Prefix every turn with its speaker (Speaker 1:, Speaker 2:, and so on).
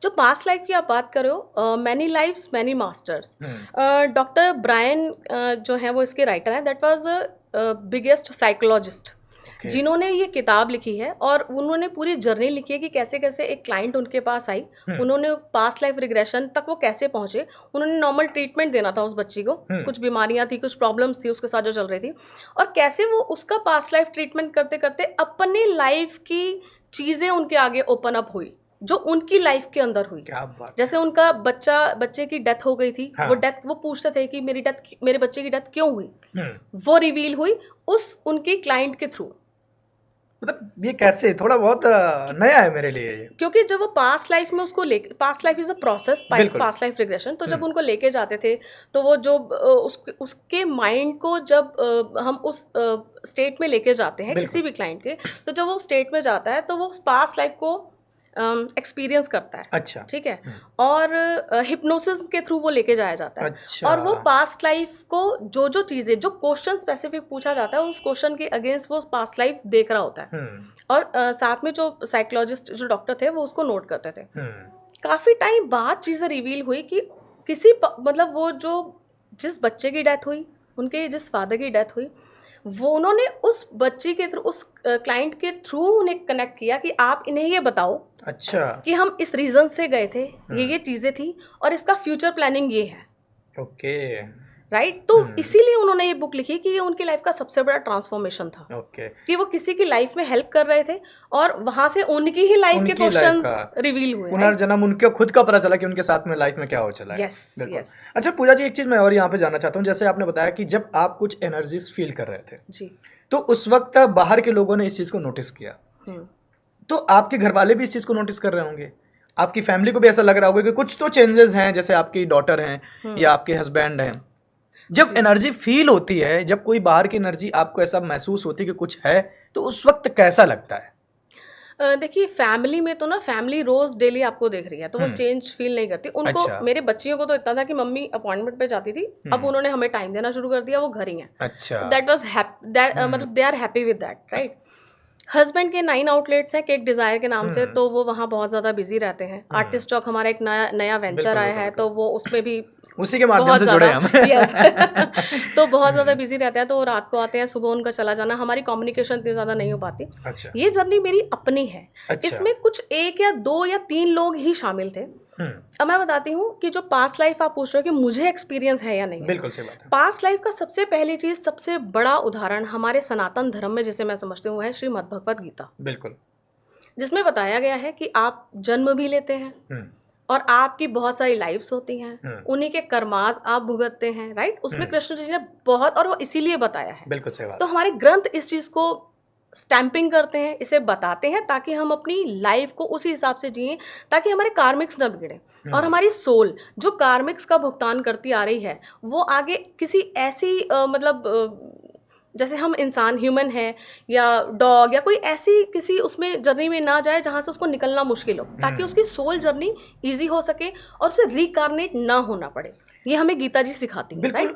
Speaker 1: जो past life की आप बात करो, many lives many masters, doctor Brian जो है वो इसके राइटर हैं, दैट वाज बिगेस्ट साइकोलॉजिस्ट जिन्होंने ये किताब लिखी है, और उन्होंने पूरी जर्नी लिखी है कि कैसे कैसे एक क्लाइंट उनके पास आई, उन्होंने पास्ट लाइफ रिग्रेशन तक वो कैसे पहुंचे, उन्होंने नॉर्मल ट्रीटमेंट देना था उस बच्ची को, कुछ बीमारियां थी, कुछ प्रॉब्लम्स थी उसके साथ जो चल रही थी, और कैसे वो उसका पास्ट लाइफ ट्रीटमेंट करते करते अपने लाइफ की चीज़ें उनके आगे ओपन अप हुई जो उनकी लाइफ के अंदर हुई।
Speaker 2: क्या बात।
Speaker 1: जैसे उनका बच्चे की डेथ हो गई थी, हाँ। वो पूछते थे कि मेरे बच्चे की डेथ क्यों हुई, वो रिवील हुई उस उनकी क्लाइंट के थ्रू।
Speaker 2: मतलब ये कैसे, थोड़ा बहुत नया है मेरे लिए ये,
Speaker 1: क्योंकि जब वो पास्ट लाइफ में उसको लेके, past life is a process, past life regression, तो जब उनको लेके जाते थे तो वो जो उसके माइंड को जब हम उस स्टेट में लेके जाते हैं किसी भी क्लाइंट के, तो जब वो स्टेट में जाता है तो वो पास्ट लाइफ को एक्सपीरियंस करता है।
Speaker 2: अच्छा, ठीक
Speaker 1: है। और हिप्नोसिस के थ्रू वो लेके जाया जाता है।
Speaker 2: अच्छा।
Speaker 1: और वो पास्ट लाइफ को जो चीज़ें, जो क्वेश्चन स्पेसिफिक पूछा जाता है, उस क्वेश्चन के अगेंस्ट वो पास्ट लाइफ देख रहा होता है। और साथ में जो साइकोलॉजिस्ट, जो डॉक्टर थे, वो उसको नोट करते थे। काफ़ी टाइम बाद चीज़ें रिवील हुई कि मतलब वो जिस बच्चे की डेथ हुई, उनके जिस फादर की डेथ हुई, वो उन्होंने उस बच्ची के थ्रू, उस क्लाइंट के थ्रू उन्हें कनेक्ट किया कि आप इन्हें ये बताओ,
Speaker 2: अच्छा, कि
Speaker 1: हम इस रीजन से गए थे, ये चीजें थी, और इसका फ्यूचर प्लानिंग ये है।
Speaker 2: Okay,
Speaker 1: right. तो इसीलिए उन्होंने ये बुक लिखी कि ये उनकी लाइफ का सबसे बड़ा ट्रांसफॉर्मेशन था।
Speaker 2: ओके,
Speaker 1: कि वो किसी की लाइफ में हेल्प कर रहे थे और वहां से उनकी ही लाइफ के क्वेश्चंस रिवील हुए,
Speaker 2: पुनर्जन्म उनके खुद का पता चला कि उनके साथ में लाइफ में क्या हो चला है।
Speaker 1: Yes, yes.
Speaker 2: अच्छा पूजा जी, एक चीज मैं और यहाँ पे जानना चाहता हूँ, जैसे आपने बताया कि जब आप कुछ एनर्जीज फील कर रहे थे
Speaker 1: जी,
Speaker 2: तो उस वक्त बाहर के लोगों ने इस चीज को नोटिस किया, तो आपके घर वाले भी इस चीज को नोटिस कर रहे होंगे, आपकी फैमिली को भी ऐसा लग रहा होगा कि कुछ तो चेंजेस हैं, जैसे आपकी डॉटर हैं या आपके हस्बैंड हैं। जब एनर्जी फील होती है, जब कोई बाहर की एनर्जी आपको ऐसा महसूस होती है कि कुछ है, तो उस वक्त कैसा लगता है?
Speaker 1: देखिए, फैमिली में तो ना, फैमिली रोज डेली आपको देख रही है, तो वो चेंज फील नहीं करती उनको। अच्छा। मेरे बच्चियों को तो इतना था कि मम्मी अपॉइंटमेंट पे जाती थी, अब उन्होंने हमें टाइम देना शुरू कर दिया, वो घर ही है। अच्छा, दैट वाज मतलब they are happy with that, right. Husband के 9 आउटलेट्स हैं केक डिजायर के नाम से, तो वो वहाँ बहुत ज़्यादा बिजी रहते हैं। आर्टिस्ट चौक हमारा एक नया वेंचर आया है, तो वो उसमें भी
Speaker 2: उसी के माध्यम से जुड़े हम।
Speaker 1: यस। तो बहुत ज़्यादा बिजी रहते हैं, तो रात को आते हैं, सुबह उनका चला जाना, हमारी कम्युनिकेशन इतनी ज़्यादा नहीं हो पाती। अच्छा। ये जर्नी मेरी अपनी है। अच्छा। इसमें कुछ 1 या 2 या 3 लोग ही शामिल थे। अब मैं बताती हूँ कि जो पास्ट लाइफ आप पूछ रहे हो कि मुझे एक्सपीरियंस है या नहीं।
Speaker 2: बिल्कुल सही बात है।
Speaker 1: पास्ट लाइफ का सबसे पहली चीज, सबसे बड़ा उदाहरण हमारे सनातन धर्म में जिसे मैं समझती हूँ है श्रीमद् भगवत गीता। बिल्कुल। जिसमें बताया गया है कि आप जन्म भी लेते हैं और आपकी बहुत सारी लाइफ्स होती हैं, उन्हीं के कर्मास आप भुगतते हैं, राइट। उसमें कृष्ण जी ने बहुत, और वो इसीलिए बताया है। बिल्कुल सही बात। तो हमारे ग्रंथ इस चीज को स्टैंपिंग करते हैं, इसे बताते हैं, ताकि हम अपनी लाइफ को उसी हिसाब से जिएं, ताकि हमारे कार्मिक्स न बिगड़े, और हमारी सोल जो कार्मिक्स का भुगतान करती आ रही है, वो आगे किसी ऐसी जैसे हम इंसान, ह्यूमन है या डॉग या कोई ऐसी किसी उसमें जर्नी में ना जाए जहाँ से उसको निकलना मुश्किल हो, ताकि उसकी सोल जर्नी ईजी हो सके और उसे रिकारनेट ना होना पड़े। ये हमें गीता जी सिखाती है, राइट।